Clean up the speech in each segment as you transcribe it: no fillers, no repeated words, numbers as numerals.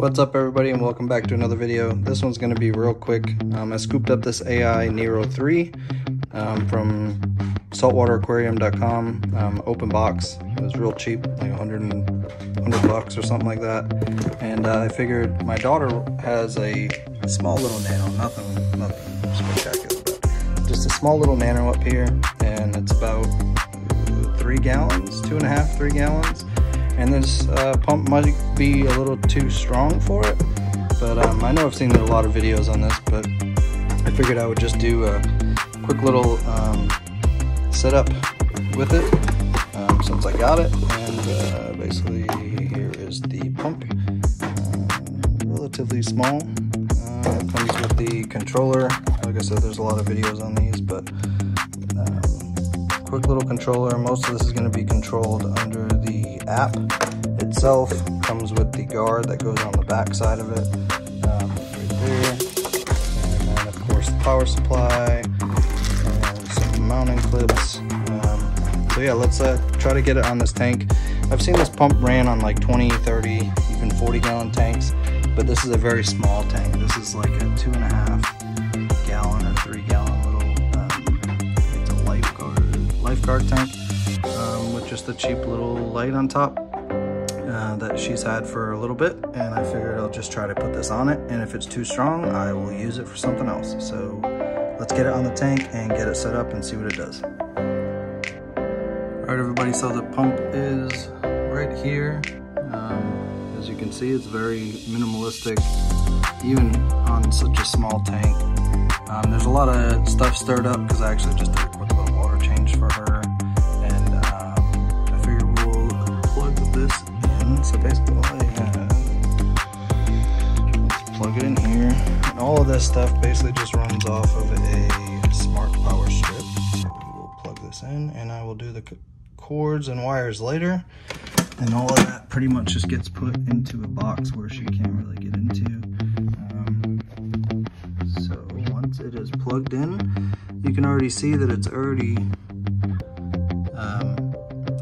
What's up everybody, and welcome back to another video. This one's going to be real quick. I scooped up this AI Nero 3 from saltwateraquarium.com, open box. It was real cheap, like 100 bucks or something like that. And I figured my daughter has a small little nano, nothing spectacular, but just a small little nano up here, and it's about 3 gallons, 2.5, 3 gallons. And this pump might be a little too strong for it, but I know I've seen a lot of videos on this, but I figured I would just do a quick little setup with it since I got it. And basically here is the pump, relatively small. It comes with the controller. Like I said, there's a lot of videos on these, but quick little controller. Most of this is going to be controlled under the app itself. Comes with the guard that goes on the back side of it, right there. And then of course the power supply and some mounting clips. So yeah, let's try to get it on this tank. I've seen this pump ran on like 20, 30, even 40 gallon tanks, but this is a very small tank. This is like a 2.5 gallon or 3 gallon little, it's a lifeguard tank with just a cheap little light on top that she's had for a little bit, and I figured I'll just try to put this on it, and if it's too strong I will use it for something else. So let's get it on the tank and get it set up and see what it does. Alright everybody, so the pump is right here. As you can see, it's very minimalistic even on such a small tank. There's a lot of stuff stirred up because I actually just did a quick little water change for her, and I figured we'll plug this in. So basically let's plug it in here, and all of this stuff basically just runs off of a smart power strip. So we will plug this in, and I will do the cords and wires later, and all of that pretty much just gets put into a box where she can't really get into. So once it is plugged in, you can already see that it's already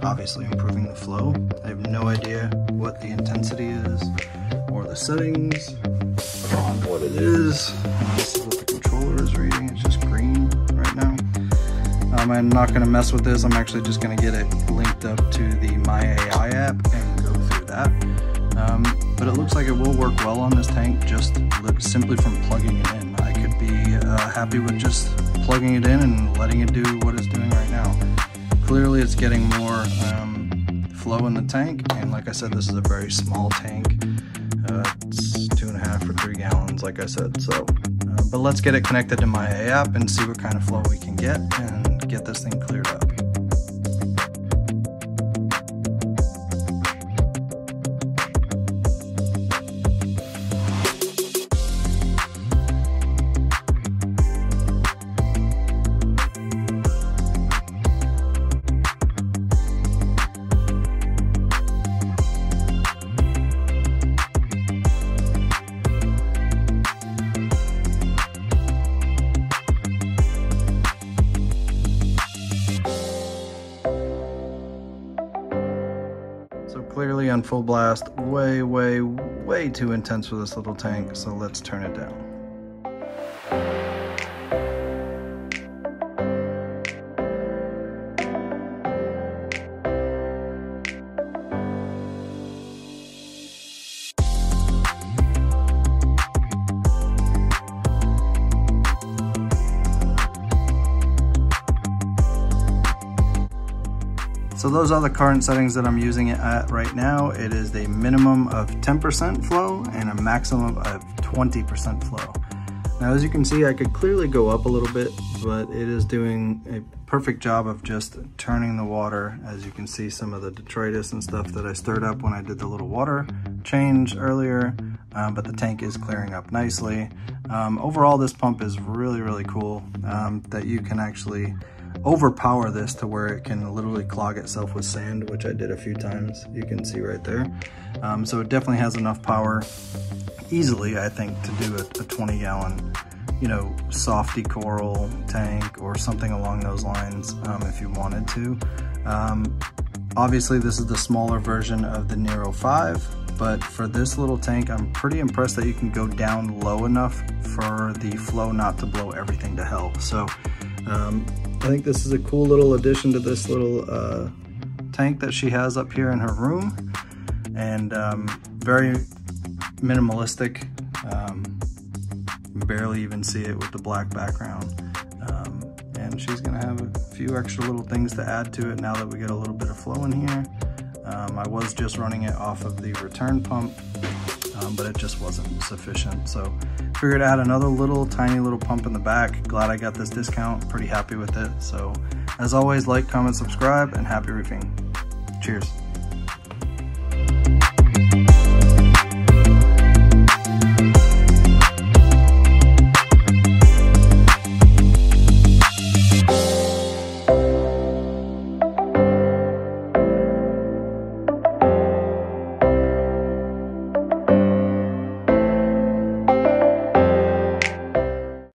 obviously improving the flow. I have no idea what the intensity is or the settings on what it is. This is what the controller is reading. It's just green right now. I'm not going to mess with this. I'm actually just going to get it linked up to the My AI app and go through that. But it looks like it will work well on this tank, just simply from plugging it in. I could be happy with just plugging it in and letting it do what it's doing right now. Clearly it's getting more flow in the tank, and like I said, this is a very small tank. It's 2.5 or 3 gallons, like I said. So, but let's get it connected to My AI app and see what kind of flow we can get and get this thing cleared up. Clearly on full blast, way too intense for this little tank, so let's turn it down. So those are the current settings that I'm using it at right now. It is a minimum of 10% flow and a maximum of 20% flow. Now as you can see, I could clearly go up a little bit, but it is doing a perfect job of just turning the water. As you can see, some of the detritus and stuff that I stirred up when I did the little water change earlier, but the tank is clearing up nicely. Overall, this pump is really cool, that you can actually overpower this to where it can literally clog itself with sand, which I did a few times. You can see right there. So it definitely has enough power easily, I think, to do a 20 gallon, you know, softy coral tank or something along those lines, if you wanted to. Obviously this is the smaller version of the Nero 5. but for this little tank, I'm pretty impressed that you can go down low enough for the flow not to blow everything to hell. So I think this is a cool little addition to this little tank that she has up here in her room, and very minimalistic. Barely even see it with the black background. And she's gonna have a few extra little things to add to it now that we get a little bit of flow in here. I was just running it off of the return pump, but it just wasn't sufficient. So figured to add another little tiny little pump in the back. Glad I got this discount, pretty happy with it. So as always, like, comment, subscribe, and happy reefing. Cheers.